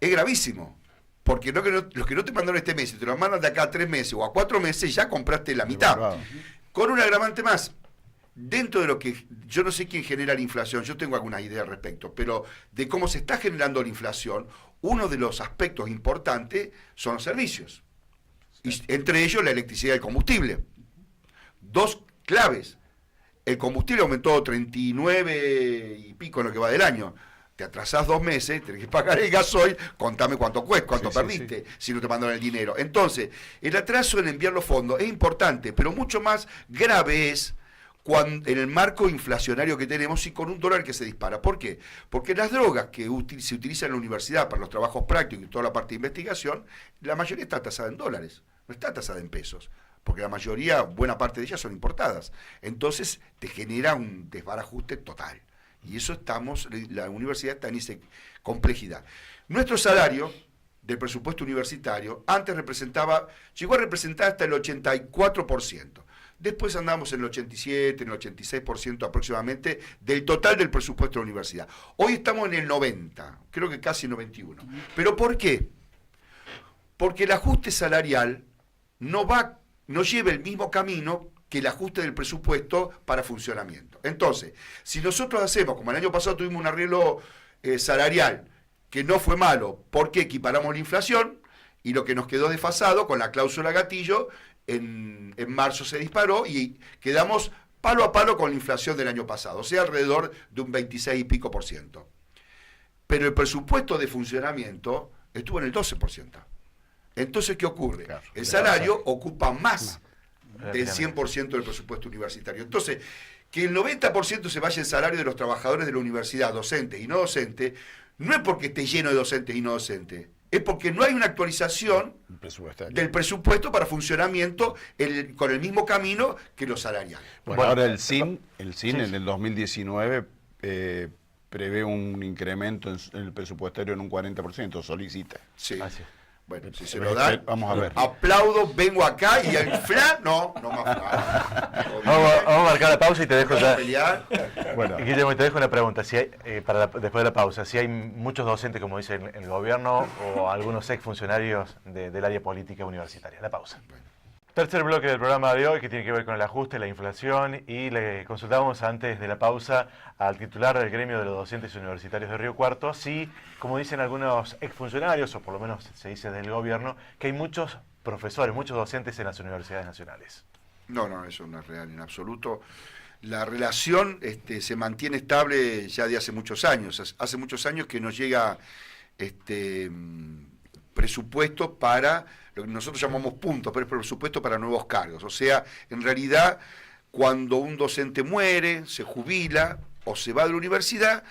Es gravísimo, porque los que no te mandaron este mes, te lo mandan de acá a 3 meses o a 4 meses, ya compraste la mitad. Con un agravante más. Dentro de lo que, yo no sé quién genera la inflación, yo tengo algunas ideas al respecto, pero de cómo se está generando la inflación, uno de los aspectos importantes son los servicios. Y entre ellos la electricidad y el combustible. 2 claves. El combustible aumentó 39 y pico en lo que va del año. Te atrasás 2 meses, tenés que pagar el gasoil, contame cuánto cuesta, cuánto perdiste, si no te mandaron el dinero. Entonces, el atraso en enviar los fondos es importante, pero mucho más grave es en el marco inflacionario que tenemos y con un dólar que se dispara. ¿Por qué? Porque las drogas que se utilizan en la universidad para los trabajos prácticos y toda la parte de investigación, la mayoría está tasada en dólares, no está tasada en pesos, porque la mayoría, buena parte de ellas son importadas. Entonces te genera un desbarajuste total. Y eso la universidad está en esa complejidad. Nuestro salario del presupuesto universitario antes llegó a representar hasta el 84%. Después andamos en el 87, en el 86% aproximadamente del total del presupuesto de la universidad. Hoy estamos en el 90, creo que casi 91. ¿Pero por qué? Porque el ajuste salarial no lleva el mismo camino que el ajuste del presupuesto para funcionamiento. Entonces, si nosotros hacemos, como el año pasado tuvimos un arreglo salarial que no fue malo, porque equiparamos la inflación y lo que nos quedó desfasado con la cláusula gatillo, en marzo se disparó y quedamos palo a palo con la inflación del año pasado, o sea, alrededor de un 26 y pico por ciento. Pero el presupuesto de funcionamiento estuvo en el 12%. Entonces, ¿qué ocurre? Claro, el salario ocupa más del 100% del presupuesto universitario. Entonces, que el 90% se vaya el salario de los trabajadores de la universidad, docentes y no docentes, no es porque esté lleno de docentes y no docentes, es porque no hay una actualización del presupuesto para funcionamiento con el mismo camino que los salariales. Bueno, ahora el SIN en el 2019 prevé un incremento en el presupuestario en un 40%, solicita. Sí. Así es. Bueno, si se lo dan, vamos a ver. aplaudo, vengo acá y el flan, no más flan. Vamos a marcar la pausa y te dejo ya. Pelear. Bueno, Guillermo, te dejo una pregunta, si hay, después de la pausa, si hay muchos docentes, como dice el gobierno, o algunos exfuncionarios del área política universitaria. La pausa. Tercer bloque del programa de hoy, que tiene que ver con el ajuste, la inflación, y le consultábamos antes de la pausa al titular del gremio de los docentes universitarios de Río Cuarto, si, como dicen algunos exfuncionarios, o por lo menos se dice del gobierno, que hay muchos profesores, muchos docentes en las universidades nacionales. No, eso no es real en absoluto. La relación se mantiene estable ya de hace muchos años. Hace muchos años que nos llega presupuesto para lo que nosotros llamamos puntos, pero es presupuesto para nuevos cargos. O sea, en realidad, cuando un docente muere, se jubila o se va de la universidad,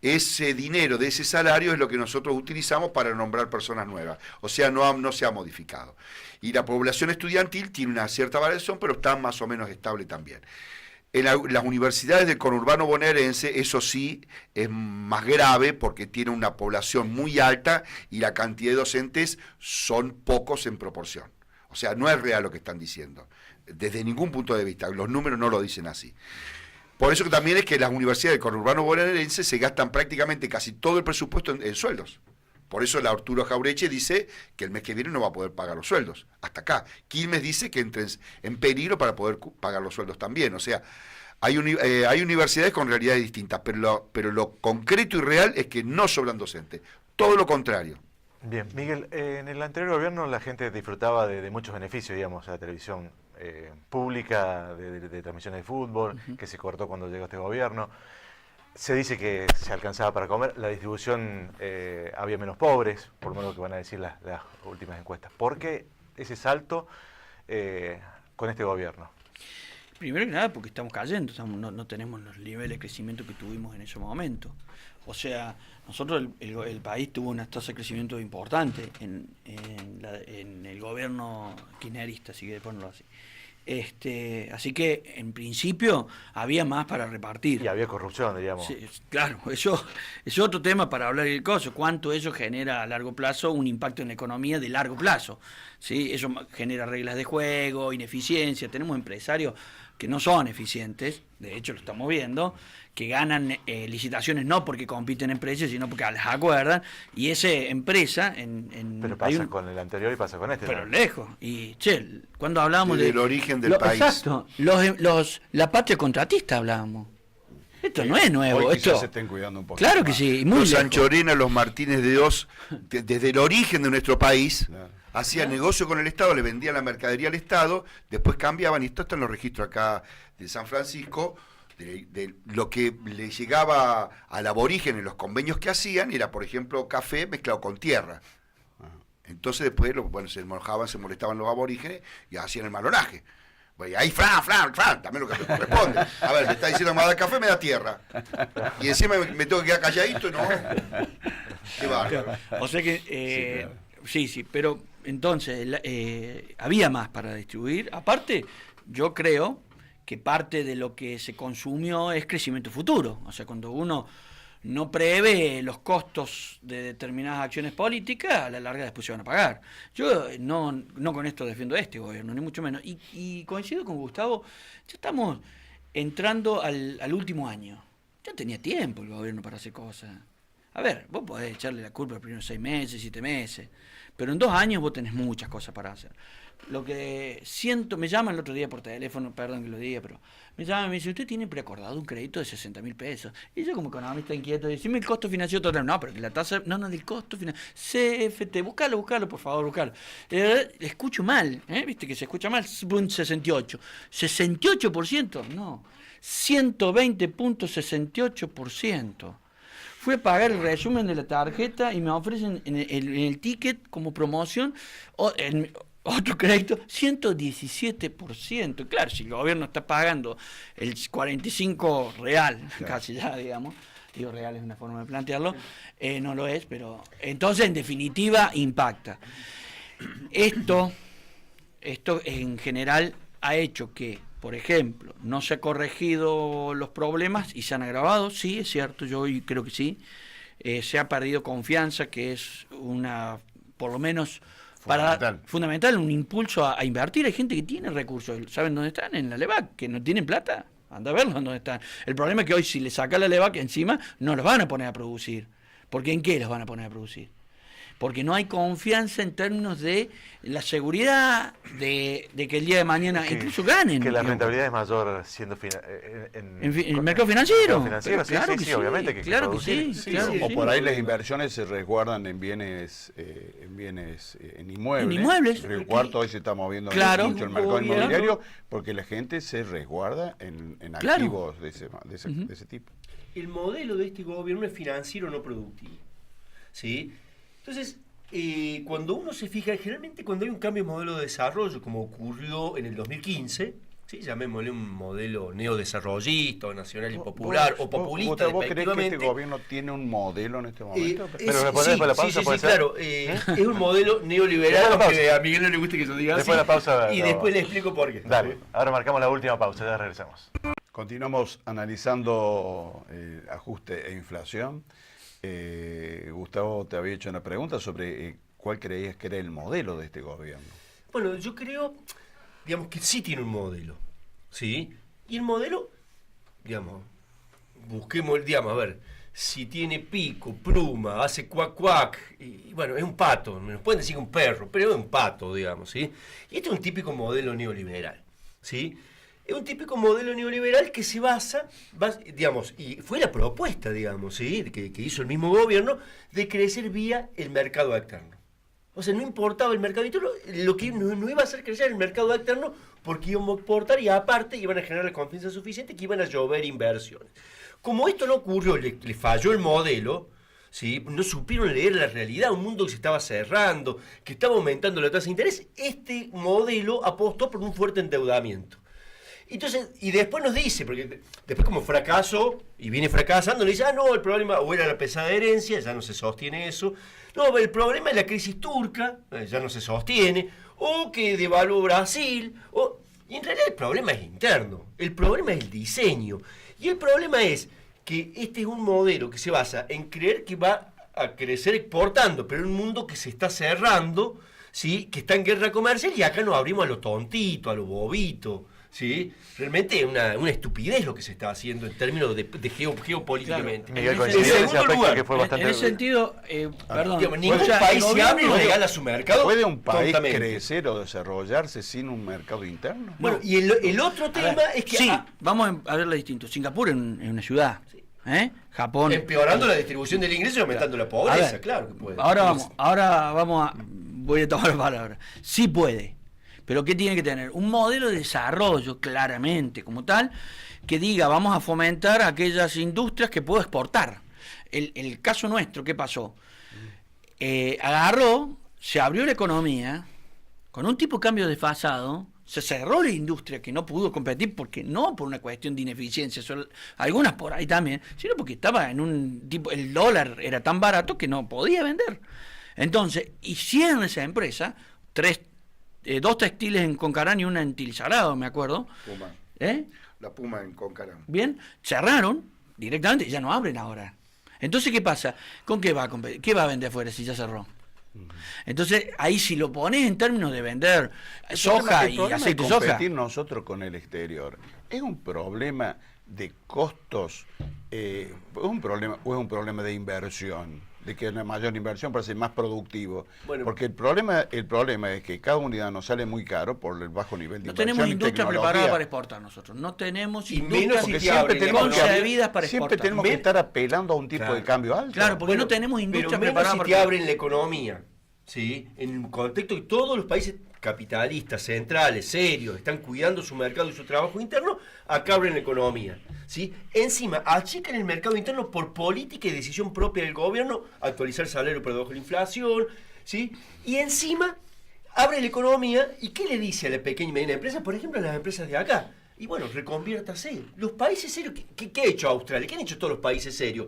ese dinero de ese salario es lo que nosotros utilizamos para nombrar personas nuevas. O sea, no se ha modificado. Y la población estudiantil tiene una cierta variación, pero está más o menos estable también. En las universidades del conurbano bonaerense, eso sí es más grave porque tiene una población muy alta y la cantidad de docentes son pocos en proporción. O sea, no es real lo que están diciendo, desde ningún punto de vista. Los números no lo dicen así. Por eso que también es que las universidades del conurbano bonaerense se gastan prácticamente casi todo el presupuesto en sueldos. Por eso el Arturo Jaureche dice que el mes que viene no va a poder pagar los sueldos. Hasta acá. Quilmes dice que entra en peligro para poder pagar los sueldos también. O sea, hay universidades con realidades distintas, pero lo concreto y real es que no sobran docentes. Todo lo contrario. Bien, Miguel, en el anterior gobierno la gente disfrutaba de muchos beneficios, digamos, a la televisión pública, de transmisiones de fútbol, que se cortó cuando llegó este gobierno. Se dice que se alcanzaba para comer, la distribución había menos pobres, por lo menos que van a decir las últimas encuestas. ¿Por qué ese salto con este gobierno? Primero que nada porque estamos cayendo, no tenemos los niveles de crecimiento que tuvimos en ese momento. O sea, nosotros el país tuvo una tasa de crecimiento importante en el gobierno kirchnerista, si quieres ponerlo así. Así que en principio había más para repartir. Y había corrupción, digamos. Sí, claro, eso es otro tema para hablar del costo. Cuánto eso genera a largo plazo un impacto en la economía de largo plazo. ¿Sí? Eso genera reglas de juego, ineficiencia. Tenemos empresarios que no son eficientes, de hecho lo estamos viendo, que ganan licitaciones no porque compiten en precios, sino porque las acuerdan, y esa empresa... Pero pasa con el anterior y pasa con este. Pero ¿no? lejos. Y, cuando hablábamos del origen del país. Exacto, la patria contratista hablábamos. Esto no es nuevo. Hoy Esto se estén cuidando un poco. Claro que sí, muy Los lejos. Sanchorena, los Martínez de Oz, desde el origen de nuestro país, Claro. hacían negocio con el Estado, le vendían la mercadería al Estado, después cambiaban, y esto está en los registros acá de San Francisco, de lo que le llegaba al aborigen en los convenios que hacían, era, por ejemplo, café mezclado con tierra. Entonces después, se enojaban, se molestaban los aborígenes y hacían el malonaje. Bueno, y ahí, fran, también lo que me corresponde. A ver, me está diciendo que me da café, me da tierra. Y encima me tengo que quedar calladito, ¿no? Qué bárbaro. O sea que, sí, pero entonces había más para distribuir. Aparte, yo creo que parte de lo que se consumió es crecimiento futuro. O sea, cuando uno no prevé los costos de determinadas acciones políticas, a la larga después se van a pagar. Yo no con esto defiendo a este gobierno, ni mucho menos. Y coincido con Gustavo, ya estamos entrando al último año. Ya tenía tiempo el gobierno para hacer cosas. A ver, vos podés echarle la culpa los primeros 6 meses, 7 meses, pero en 2 años vos tenés muchas cosas para hacer. Lo que siento, me llaman el otro día por teléfono, perdón que lo diga, pero me llaman y me dicen, ¿usted tiene preacordado un crédito de 60.000 pesos? Y yo como economista inquieto, decime el costo financiero total. No, pero la tasa, no, del costo financiero. CFT, búscalo, por favor, búscalo. Escucho mal, viste que se escucha mal, 68. 68%, no, 120.68%. Fui a pagar el resumen de la tarjeta y me ofrecen en el ticket como promoción otro crédito, 117%. Claro, si el gobierno está pagando el 45 real, casi ya, digamos, digo real es una forma de plantearlo, no lo es, pero entonces en definitiva impacta. Esto en general ha hecho que, por ejemplo, no se han corregido los problemas y se han agravado, sí, es cierto, yo creo que sí. Se ha perdido confianza, que es por lo menos fundamental, un impulso a invertir. Hay gente que tiene recursos, ¿saben dónde están? En la LEVAC, que no tienen plata, anda a verlos dónde están. El problema es que hoy si le saca la LEVAC encima, no los van a poner a producir. Porque ¿en qué los van a poner a producir? porque no hay confianza en términos de la seguridad de que el día de mañana incluso ganen. Que la digamos. rentabilidad es mayor siendo En el mercado financiero. Claro, sí, obviamente que claro que producir. sí, claro que O sí. por ahí las inversiones se resguardan en bienes, en inmuebles. En inmuebles. El cuarto hoy se está moviendo Claro. mucho el mercado Gobierno. inmobiliario porque la gente se resguarda en Claro. activos de ese tipo. El modelo de este gobierno es financiero no productivo. ¿Sí? Entonces, cuando uno se fija, generalmente cuando hay un cambio de modelo de desarrollo, como ocurrió en el 2015, ¿sí? Llamémosle un modelo neodesarrollista, o nacional y popular, o populista, ¿Vos creés que respectivamente. este gobierno tiene un modelo en este momento? Pero responde después de la pausa, ¿puede ser? claro. Es un modelo neoliberal, Después de la aunque a Miguel no le guste que yo diga así. Después de la pausa, Y no. después le explico por qué. Dale, ahora marcamos la última pausa, ya regresamos. Continuamos analizando ajuste e inflación. Gustavo te había hecho una pregunta sobre cuál creías que era el modelo de este gobierno. Bueno, yo creo, digamos, que sí tiene un modelo, ¿sí? Y el modelo, digamos, busquemos, digamos, a ver, si tiene pico, pluma, hace cuac cuac, y bueno, es un pato, nos pueden decir un perro, pero es un pato, digamos, ¿sí? Y este es un típico modelo neoliberal, ¿sí? Es un típico modelo neoliberal que se basa, digamos, y fue la propuesta, digamos, ¿sí? que hizo el mismo gobierno, de crecer vía el mercado externo. O sea, no importaba el mercado interno, lo que no iba a hacer crecer el mercado externo porque iban a exportar y aparte iban a generar la confianza suficiente que iban a llover inversiones. Como esto no ocurrió, le falló el modelo, ¿sí? No supieron leer la realidad, un mundo que se estaba cerrando, que estaba aumentando la tasa de interés, este modelo apostó por un fuerte endeudamiento. Entonces, y después nos dice, porque después como fracasó, y viene fracasando, nos dice, no, el problema, o era la pesada herencia, ya no se sostiene eso, no, el problema es la crisis turca, ya no se sostiene, o que devaluó Brasil, y en realidad el problema es interno, el problema es el diseño, y el problema es que este es un modelo que se basa en creer que va a crecer exportando, pero en un mundo que se está cerrando, ¿sí? Que está en guerra comercial, y acá nos abrimos a lo tontito, a lo bobito, ¿sí? Realmente es una estupidez lo que se está haciendo en términos de geopolíticamente. Miguel En coincide en segundo ese aspecto lugar, que fue bastante... En ese sentido, perdón, Digamos, ningún o sea, país el se abre y gobierno- regala su mercado. ¿Puede un país tontamente. crecer o desarrollarse sin un mercado interno? Bueno, y el otro A tema ver, es que sí, vamos a verlo distinto. Singapur es una ciudad, Japón. empeorando la distribución del ingreso y aumentando la pobreza, A ver, claro que puede. Ahora voy a tomar la palabra. Sí puede, pero ¿qué tiene que tener? Un modelo de desarrollo, claramente, como tal, que diga, vamos a fomentar aquellas industrias que puedo exportar. El caso nuestro, ¿qué pasó? Agarró, se abrió la economía, con un tipo de cambio desfasado, se cerró la industria que no pudo competir, porque no por una cuestión de ineficiencia, algunas por ahí también, sino porque estaba en un tipo, el dólar era tan barato que no podía vender. Entonces, hicieron esa empresa, dos textiles en Concarán y una en Tilizarado, me acuerdo. Puma. La Puma en Concarán. Bien, cerraron directamente y ya no abren ahora. Entonces, ¿qué pasa? ¿Con qué va a competir? ¿Qué va a vender afuera si ya cerró? Entonces, ahí si lo pones en términos de vender soja y aceite de soja. Competir nosotros con el exterior es un problema de costos, es un problema de inversión, de que una mayor inversión para ser más productivo. Bueno, porque el problema es que cada unidad nos sale muy caro por el bajo nivel de No inversión. tenemos y industria tecnología. preparada para exportar nosotros. No tenemos Y industria menos Porque si te abren la concebidas para siempre exportar. tenemos que estar apelando a un tipo Claro. de cambio alto. Claro, porque Bueno, no tenemos industria pero menos preparada si para te abren la economía, ¿sí? En un contexto que todos los países capitalistas, centrales, serios, están cuidando su mercado y su trabajo interno, acá abren la economía, ¿sí? Encima, achican el mercado interno por política y decisión propia del gobierno, actualizar el salario por debajo de la inflación, ¿sí? Y encima, abre la economía, ¿y qué le dice a la pequeña y mediana empresa? Por ejemplo, a las empresas de acá. Y bueno, reconviértase. Los países serios, ¿qué ha hecho Australia? ¿Qué han hecho todos los países serios?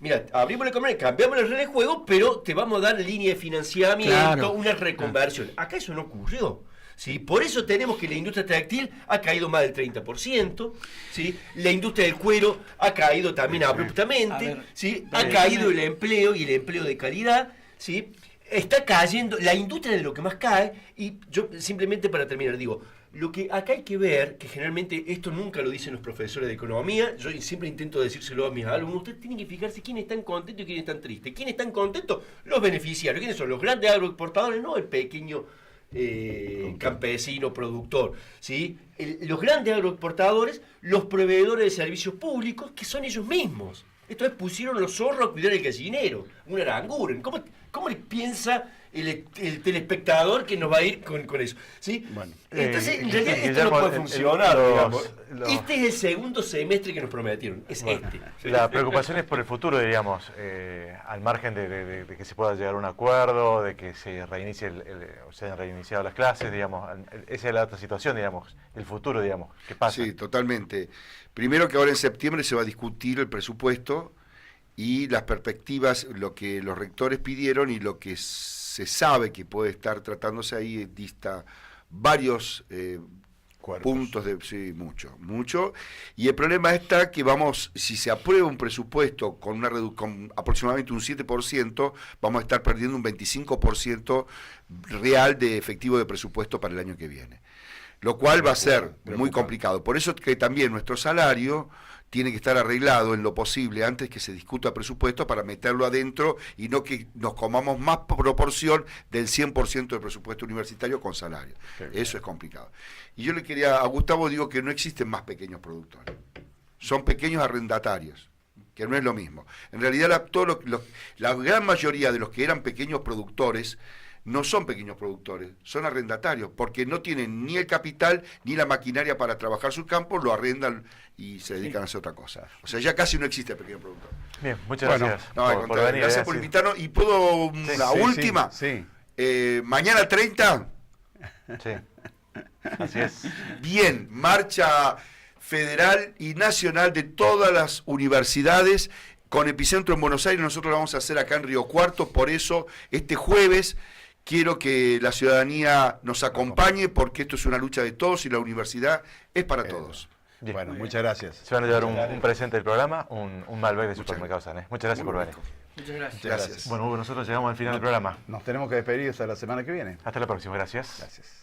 Mira, abrimos la economía, cambiamos las reglas de juego, pero te vamos a dar línea de financiamiento, Claro. una reconversión. Acá eso no ocurrió. ¿Sí? Por eso tenemos que la industria textil ha caído más del 30%, ¿sí? La industria del cuero ha caído también abruptamente, A ver, ¿sí? pero Ha caído el empleo y el empleo de calidad, ¿sí? Está cayendo, la industria es de lo que más cae, y yo simplemente para terminar digo, Lo que acá hay que ver, que generalmente esto nunca lo dicen los profesores de economía, yo siempre intento decírselo a mis alumnos, ustedes tienen que fijarse quiénes están contentos y quiénes están tristes. ¿Quiénes están contentos? Los beneficiarios. ¿Quiénes son? Los grandes agroexportadores, no el pequeño campesino, productor. ¿Sí? Los grandes agroexportadores, los proveedores de servicios públicos, que son ellos mismos. Esto es, pusieron los zorros a cuidar el gallinero, un aranguren. ¿Cómo le piensa el telespectador que nos va a ir con eso? ¿Sí? Bueno, Entonces, en realidad esto Guillermo, no puede funcionar, digamos. los- Este es el segundo semestre que nos prometieron, es este. La preocupación es por el futuro, diríamos, al margen de que se pueda llegar a un acuerdo, de que se reinicie o se hayan reiniciado las clases, digamos. Esa es la otra situación, digamos, el futuro, digamos, ¿qué pasa? Sí, totalmente. Primero que ahora en septiembre se va a discutir el presupuesto y las perspectivas, lo que los rectores pidieron y lo que se sabe que puede estar tratándose ahí dista varios Cuerpos. puntos de... Sí, mucho. Y el problema está que si se aprueba un presupuesto con con aproximadamente un 7%, vamos a estar perdiendo un 25% real de efectivo de presupuesto para el año que viene. Lo cual va a ser muy complicado. Por eso que también nuestro salario tiene que estar arreglado en lo posible antes que se discuta presupuesto para meterlo adentro y no que nos comamos más proporción del 100% del presupuesto universitario con salario. Eso es complicado. Y yo le quería, a Gustavo digo que no existen más pequeños productores. Son pequeños arrendatarios, que no es lo mismo. En realidad la gran mayoría de los que eran pequeños productores no son pequeños productores, son arrendatarios, porque no tienen ni el capital ni la maquinaria para trabajar sus campos, lo arrendan y se dedican a hacer otra cosa. O sea, ya casi no existe el pequeño productor. Bien, muchas Bueno, gracias No, al por contrario, venir. gracias por Sí. invitarnos. Y puedo la Sí, última. Sí. Mañana 30, Sí, así es. bien, marcha federal y nacional de todas las universidades con epicentro en Buenos Aires. Nosotros lo vamos a hacer acá en Río Cuarto, por eso este jueves quiero que la ciudadanía nos acompañe porque esto es una lucha de todos y la universidad es para todos. Bien. Bueno, muchas gracias. Se van a llevar un presente del programa, un Malbec de Muchas Supermercado Sanés. Muchas gracias Muy por venir. rico. Muchas gracias. Gracias. Bueno, Hugo, nosotros llegamos al final del programa. Nos tenemos que despedir hasta la semana que viene. Hasta la próxima, gracias. Gracias.